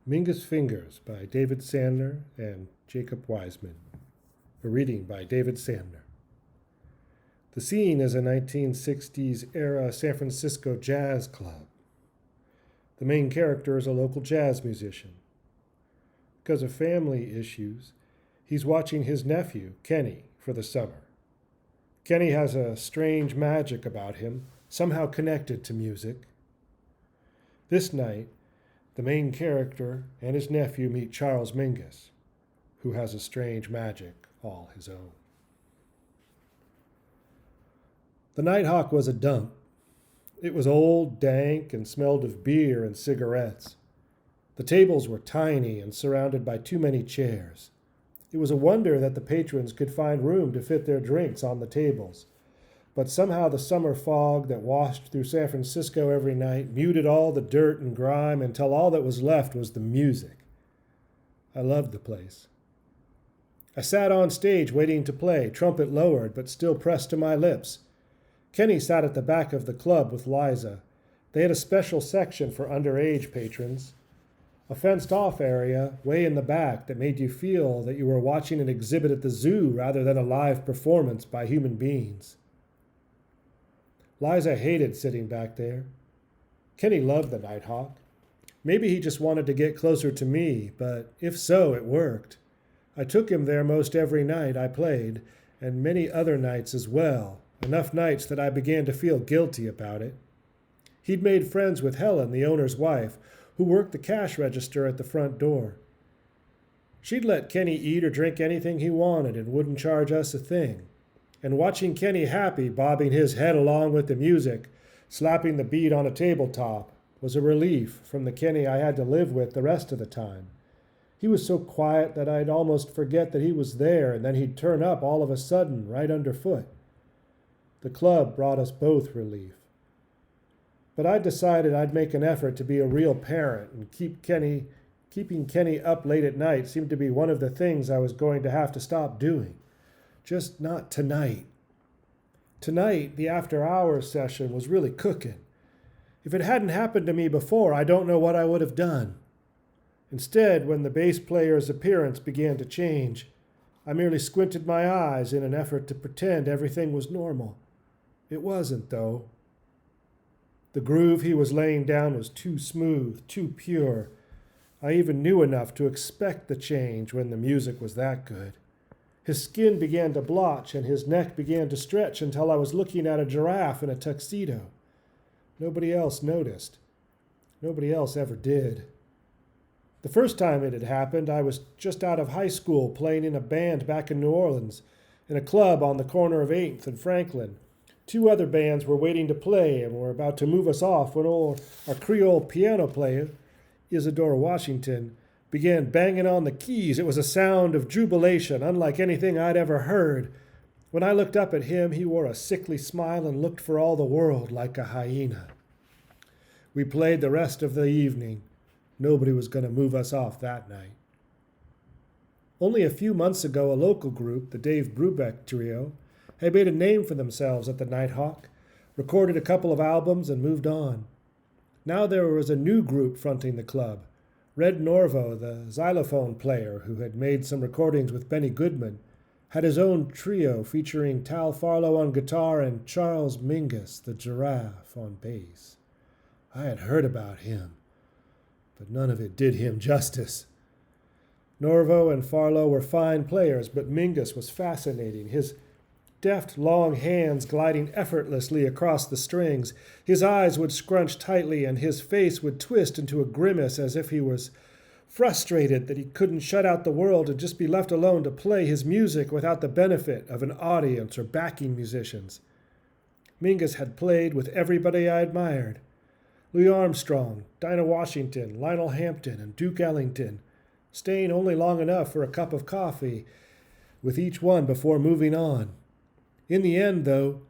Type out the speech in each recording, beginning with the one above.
Mingus Fingers by David Sandner and Jacob Weisman. A reading by David Sandner. The scene is a 1960s-era San Francisco jazz club. The main character is a local jazz musician. Because of family issues, he's watching his nephew, Kenny, for the summer. Kenny has a strange magic about him, somehow connected to music. This night, the main character and his nephew meet Charles Mingus, who has a strange magic all his own. The Nighthawk was a dump. It was old, dank, and smelled of beer and cigarettes. The tables were tiny and surrounded by too many chairs. It was a wonder that the patrons could find room to fit their drinks on the tables. But somehow the summer fog that washed through San Francisco every night muted all the dirt and grime until all that was left was the music. I loved the place. I sat on stage waiting to play, trumpet lowered but still pressed to my lips. Kenny sat at the back of the club with Liza. They had a special section for underage patrons, a fenced-off area way in the back that made you feel that you were watching an exhibit at the zoo rather than a live performance by human beings. Liza hated sitting back there. Kenny loved the Nighthawk. Maybe he just wanted to get closer to me, but if so, it worked. I took him there most every night I played, and many other nights as well, enough nights that I began to feel guilty about it. He'd made friends with Helen, the owner's wife, who worked the cash register at the front door. She'd let Kenny eat or drink anything he wanted and wouldn't charge us a thing. And watching Kenny happy, bobbing his head along with the music, slapping the beat on a tabletop, was a relief from the Kenny I had to live with the rest of the time. He was so quiet that I'd almost forget that he was there, and then he'd turn up all of a sudden, right underfoot. The club brought us both relief. But I decided I'd make an effort to be a real parent, and keeping Kenny up late at night seemed to be one of the things I was going to have to stop doing. Just not tonight. Tonight, the after-hours session was really cooking. If it hadn't happened to me before, I don't know what I would have done. Instead, when the bass player's appearance began to change, I merely squinted my eyes in an effort to pretend everything was normal. It wasn't, though. The groove he was laying down was too smooth, too pure. I even knew enough to expect the change when the music was that good. His skin began to blotch and his neck began to stretch until I was looking at a giraffe in a tuxedo. Nobody else noticed. Nobody else ever did. The first time it had happened, I was just out of high school playing in a band back in New Orleans, in a club on the corner of 8th and Franklin. Two other bands were waiting to play and were about to move us off when our Creole piano player, Isadora Washington, began banging on the keys. It was a sound of jubilation, unlike anything I'd ever heard. When I looked up at him, he wore a sickly smile and looked for all the world like a hyena. We played the rest of the evening. Nobody was going to move us off that night. Only a few months ago, a local group, the Dave Brubeck Trio, had made a name for themselves at the Nighthawk, recorded a couple of albums, and moved on. Now there was a new group fronting the club. Red Norvo, the xylophone player who had made some recordings with Benny Goodman, had his own trio featuring Tal Farlow on guitar and Charles Mingus, the giraffe, on bass. I had heard about him, but none of it did him justice. Norvo and Farlow were fine players, but Mingus was fascinating, his deft, long hands gliding effortlessly across the strings. His eyes would scrunch tightly, and his face would twist into a grimace as if he was frustrated that he couldn't shut out the world and just be left alone to play his music without the benefit of an audience or backing musicians. Mingus had played with everybody I admired. Louis Armstrong, Dinah Washington, Lionel Hampton, and Duke Ellington, staying only long enough for a cup of coffee with each one before moving on. In the end, though,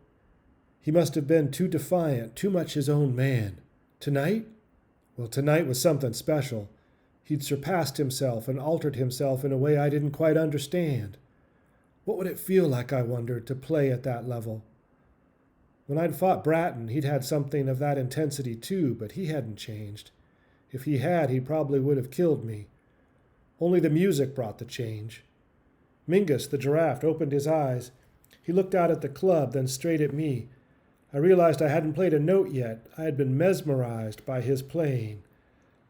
he must have been too defiant, too much his own man. Tonight? Well, tonight was something special. He'd surpassed himself and altered himself in a way I didn't quite understand. What would it feel like, I wondered, to play at that level? When I'd fought Bratton, he'd had something of that intensity too, but he hadn't changed. If he had, he probably would have killed me. Only the music brought the change. Mingus, the giraffe, opened his eyes. He looked out at the club, then straight at me. I realized I hadn't played a note yet. I had been mesmerized by his playing.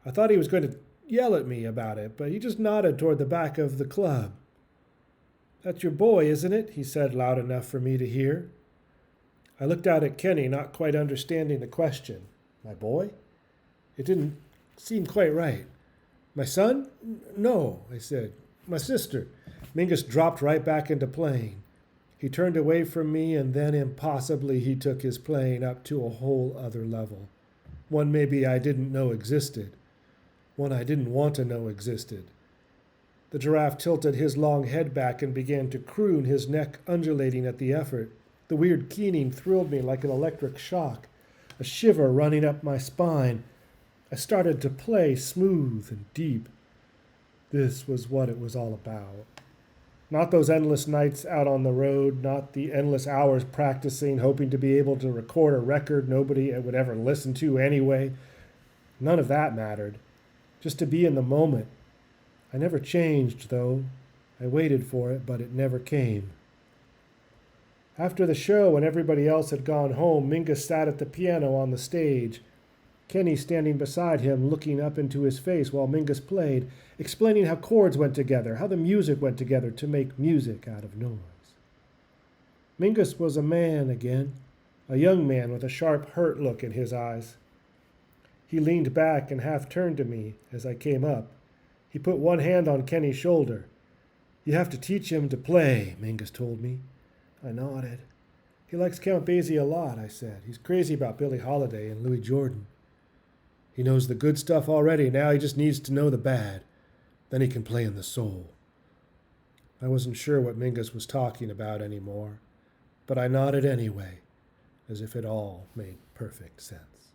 I thought he was going to yell at me about it, but he just nodded toward the back of the club. "That's your boy, isn't it?" he said loud enough for me to hear. I looked out at Kenny, not quite understanding the question. My boy? It didn't seem quite right. My son? No, I said. My sister. Mingus dropped right back into playing. He turned away from me, and then impossibly he took his playing up to a whole other level. One maybe I didn't know existed. One I didn't want to know existed. The giraffe tilted his long head back and began to croon, his neck undulating at the effort. The weird keening thrilled me like an electric shock, a shiver running up my spine. I started to play smooth and deep. This was what it was all about. Not those endless nights out on the road, not the endless hours practicing, hoping to be able to record a record nobody would ever listen to anyway. None of that mattered. Just to be in the moment. I never changed, though. I waited for it, but it never came. After the show, when everybody else had gone home, Mingus sat at the piano on the stage. Kenny standing beside him, looking up into his face while Mingus played, explaining how chords went together, how the music went together to make music out of noise. Mingus was a man again, a young man with a sharp, hurt look in his eyes. He leaned back and half turned to me as I came up. He put one hand on Kenny's shoulder. "You have to teach him to play," Mingus told me. I nodded. "He likes Count Basie a lot," I said. "He's crazy about Billie Holiday and Louis Jordan. He knows the good stuff already. Now he just needs to know the bad. Then he can play in the soul." I wasn't sure what Mingus was talking about anymore, but I nodded anyway, as if it all made perfect sense.